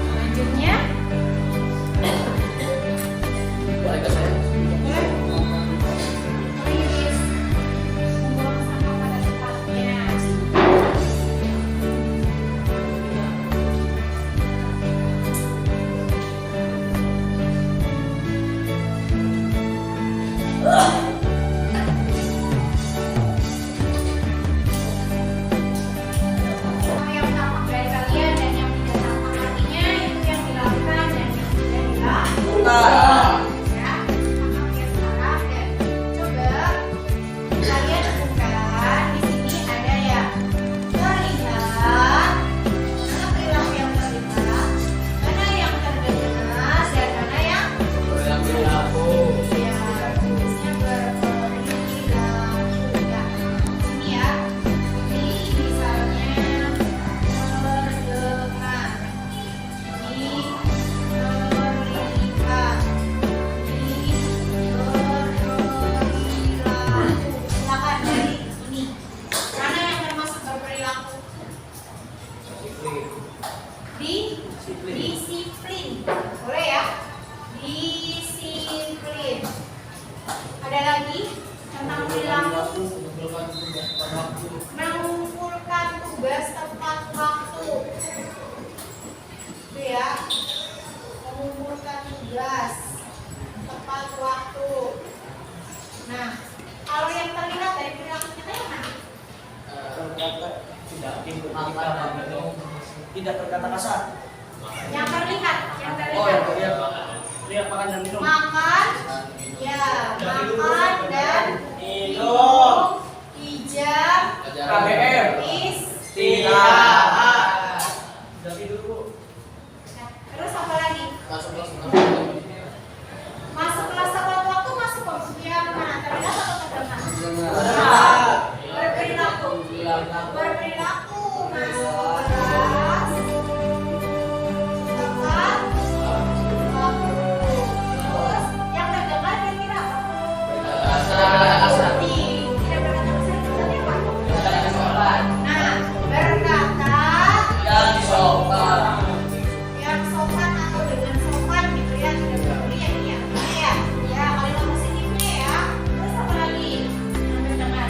Selanjutnya, Boleh ke saya? rilis, membuang sampah pada tempatnya. Apa yang tampak dari kalian dan yang tidak tampak artinya itu yang dilakukan dan yang tidak dilakukan. Ya, oke sekarang dan coba kalian bukan di sini ada ya terlihat, mana perilaku yang terlihat, mana yang terdengar, dan mana yang Perilaku. ya tulisnya berperilaku ya. Sini ya, ini misalnya terdengar, ini terlihat, ini berperilaku. Silakan dari ini, mana yang termasuk berperilaku? Disiplin, boleh ya? Disiplin. Ada lagi tentang perilaku? Mengumpulkan tugas tepat waktu. Itu ya. Mengumpulkan tugas tepat waktu. Nah, kalau yang terlihat dari perilaku kita yang mana? Terkata tidak timbul kita dan minum. Tidak terkata kasar. Yang terlihat, Oh, yang terlihat. Lihat makan dan minum. Makan, ya, makan dan Minum. ijab, KBM. istirahat. Jadi dulu. Nah, terus apa lagi? Masuk kelas Masuk kelas tepat waktu, masuk yang mana? Terlihat atau terdengar? Dengar. Berperilaku. Berperilaku. Masuk kelas tepat waktu. Terus yang terdengar kira-kira apa? Tidak berkata kasar itu berarti apa? Nah, berkata yang sopan atau dengan sopan gitu ya, tidak peduli ya ini ya. Ini ya. Ya, kalimat positifnya ya. Terus apa lagi? Yang terdengar.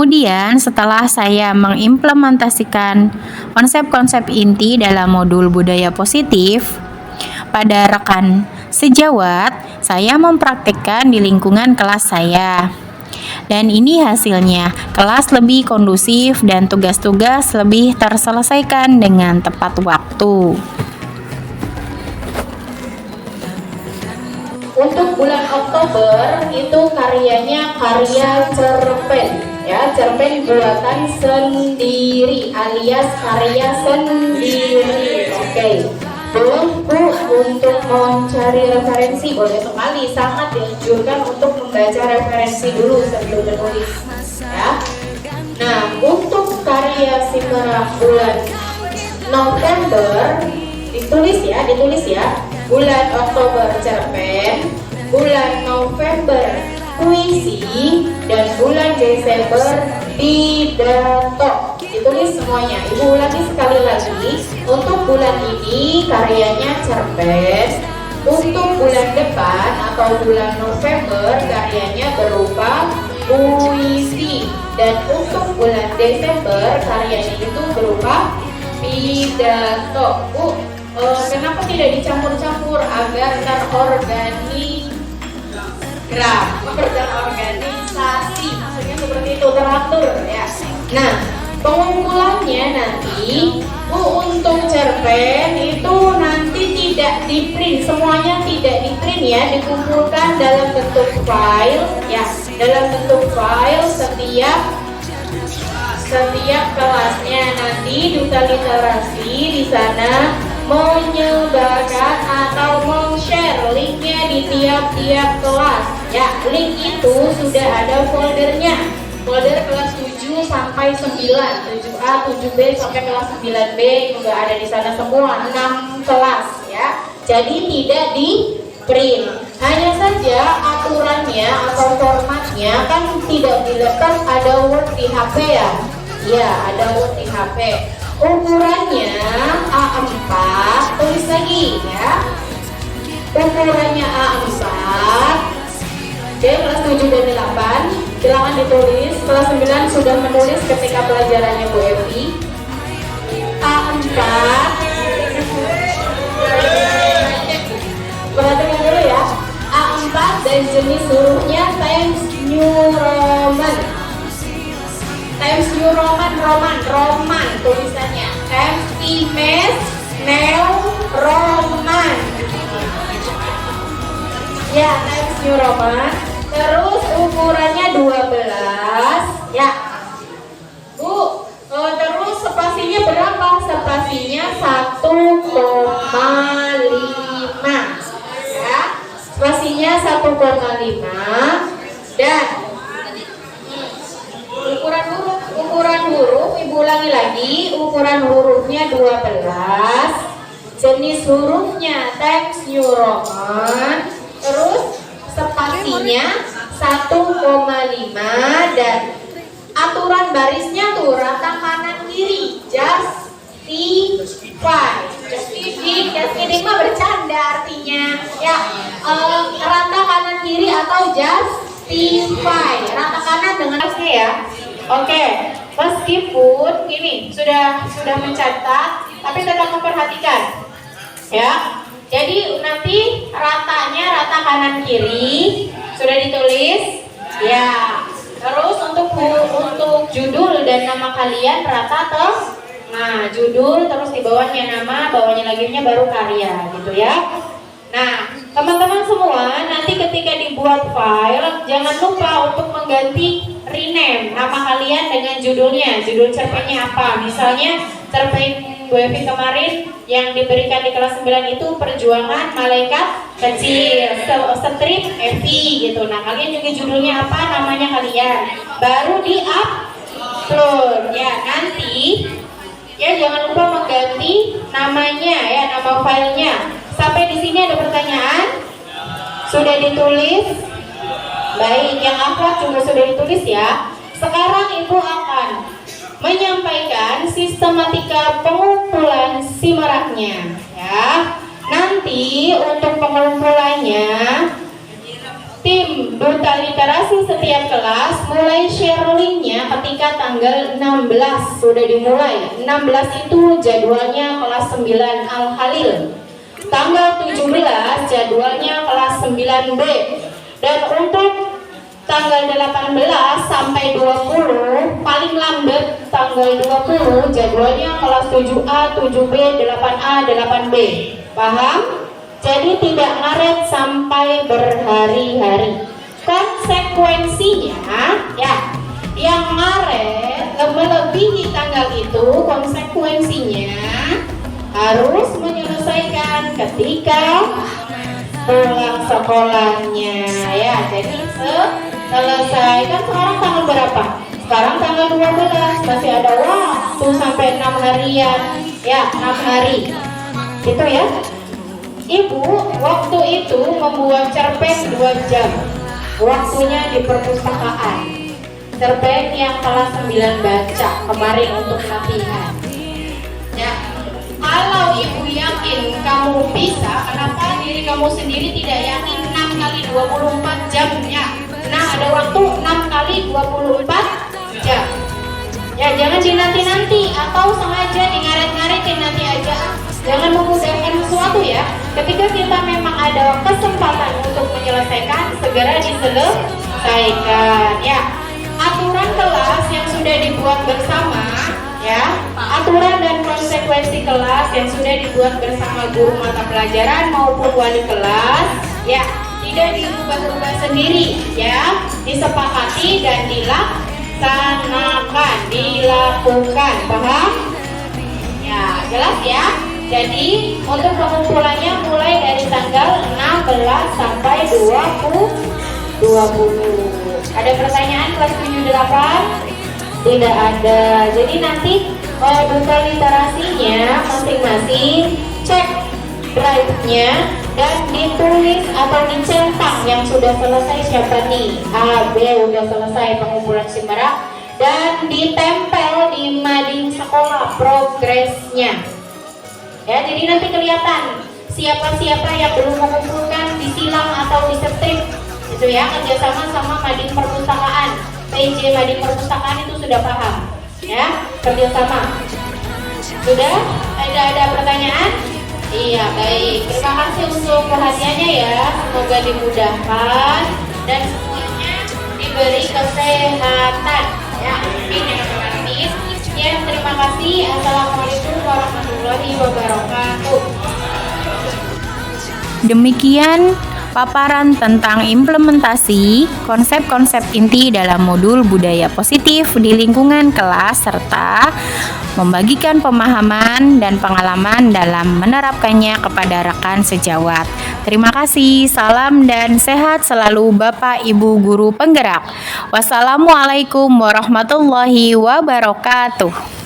Kemudian setelah saya mengimplementasikan konsep-konsep inti dalam modul budaya positif pada rekan sejawat, saya mempraktikkan di lingkungan kelas saya. Dan ini hasilnya, kelas lebih kondusif dan tugas-tugas lebih terselesaikan dengan tepat waktu. Untuk bulan Oktober itu karyanya karya cerpen, ya, cerpen buatan sendiri alias karya sendiri. Oke. Belum Bu, untuk mencari referensi boleh sekali, sangat dianjurkan untuk membaca referensi dulu sebelum menulis, ya. Nah, untuk karya si merah bulan November ditulis ya, bulan Oktober cerpen, bulan November puisi, dan bulan Desember pidato. Ditulis semuanya. Ibu ulangi sekali lagi. Untuk bulan ini karyanya cerpen. Untuk bulan depan atau bulan November karyanya berupa puisi. Dan untuk bulan Desember karyanya itu berupa pidato. Bu, kenapa tidak dicampur-campur agar terorganisasi, maksudnya seperti itu, teratur ya. Nah, pengumpulannya nanti Bu, untuk cerpen itu nanti tidak di-print, semuanya tidak di-print ya, dikumpulkan dalam bentuk file ya, dalam bentuk file setiap kelasnya. Nanti Duta Literasi di sana menyebarkan atau men-share linknya di tiap-tiap kelas ya. Link itu sudah ada foldernya, folder kelas 7 sampai 9, 7A, 7B sampai kelas 9B juga ada di sana semua, 6 kelas ya. Jadi tidak di print, hanya saja aturannya atau formatnya kan tidak di laptop, ada Word di HP ya. Ya, ada Word di HP. Ukurannya A4, tulis lagi ya. Ukurannya A4. Oke, kelas 7 dan 8 silakan ditulis. Kelas 9 sudah menulis ketika pelajarannya Bu Evi. A4. Perhatikan dulu ya. A4 dan jenis hurufnya Times New Roman. Times New Roman, Roman tulisannya. Times New Roman. Ya, Times New Roman. Terus ukurannya 12 ya. Bu, terus spasinya berapa? Spasinya 1,5 ya. Spasinya 1,5 dan ukuran huruf Ibu ulangi lagi, ukuran hurufnya 12, jenis hurufnya Times New Roman, terus spasinya 1,5 dan aturan barisnya tuh rata kanan kiri, justify. Justify mah bercanda artinya ya, rata kanan kiri atau justify, rata kanan dengan harusnya ya. Oke, meskipun ini sudah mencatat, tapi tetap memperhatikan ya. Jadi nanti ratanya rata kanan kiri sudah ditulis ya. Terus untuk judul dan nama kalian rata nah judul, terus di bawahnya nama, bawahnya lagi baru karya gitu ya. Nah, teman-teman semua nanti ketika dibuat file jangan lupa untuk mengganti rename nama kalian dengan judulnya, judul cerpennya apa. Misalnya cerpen Bu Evi kemarin yang diberikan di kelas 9 itu Perjuangan Malaikat Kecil, strip Evi gitu. Nah, kalian juga judulnya apa, namanya kalian, baru di-upload ya. Nanti ya jangan lupa mengganti namanya ya, nama filenya. Sampai di sini ada pertanyaan? Sudah ditulis? Baik, yang upload juga sudah ditulis ya. Sekarang Ibu akan menyampaikan sistematika pengumpulan simerahnya ya. Nanti untuk pengumpulannya tim Duta Literasi setiap kelas mulai mulai share linknya ketika tanggal 16 sudah dimulai. 16 itu jadwalnya kelas 9 Al-Khalil. Tanggal 17 jadwalnya kelas 9B. Dan untuk tanggal 18 sampai 20 paling lambat tanggal 20 jadwalnya kelas 7A, 7B, 8A, 8B. Paham? Jadi tidak ngaret sampai berhari-hari. Konsekuensinya ya, yang ngaret melebihi tanggal itu konsekuensinya harus menyelesaikan ketika pulang sekolahnya ya. Jadi selesai kan sekarang tanggal berapa? Sekarang tanggal 12, masih ada waktu sampai 6 harian ya, 6 hari itu ya. Ibu waktu itu membuat cerpen 2 jam, waktunya di perpustakaan. Cerpen yang kelas 9 baca kemarin untuk latihan ya. Kalau ibu yakin kamu bisa, kenapa diri kamu sendiri tidak yakin 6 kali 24 jam ya? Nah, ada waktu 6 kali 24 jam ya. Jangan dinanti-nanti atau sengaja dingaret-ngaretin nanti aja. Jangan memudahkan sesuatu ya. Ketika kita memang ada kesempatan untuk menyelesaikan, segera diselesaikan ya. Aturan kelas yang sudah dibuat bersama ya, aturan dan konsekuensi kelas yang sudah dibuat bersama guru mata pelajaran maupun wali kelas ya, tidak dirubah-rubah sendiri ya, disepakati dan dilakukan. Paham? Ya, jelas ya. Jadi untuk pengumpulannya mulai dari tanggal 16 sampai 20. Ada pertanyaan kelas 78? Tidak ada. Jadi nanti buka literasinya masing-masing, cek drive-nya dan ditulis atau dicetak yang sudah selesai siapa nih. A, B udah selesai pengumpulan SIMBARA dan ditempel di mading sekolah progresnya. Ya, jadi nanti kelihatan siapa-siapa yang belum mengumpulkan disilang atau disetip itu ya, kerjasama sama mading perpustakaan. PJ mading perpustakaan itu sudah paham ya, kerjasama. Sudah? Ada pertanyaan? Iya, baik. Terima kasih untuk perhatiannya ya. Semoga dimudahkan dan semuanya diberi kesehatan ya. Amin ya rabbal alamin. Ya, terima kasih. Assalamualaikum warahmatullahi wabarakatuh. Demikian paparan tentang implementasi konsep-konsep inti dalam modul budaya positif di lingkungan kelas serta membagikan pemahaman dan pengalaman dalam menerapkannya kepada rekan sejawat. Terima kasih, salam dan sehat selalu Bapak Ibu Guru Penggerak. Wassalamualaikum warahmatullahi wabarakatuh.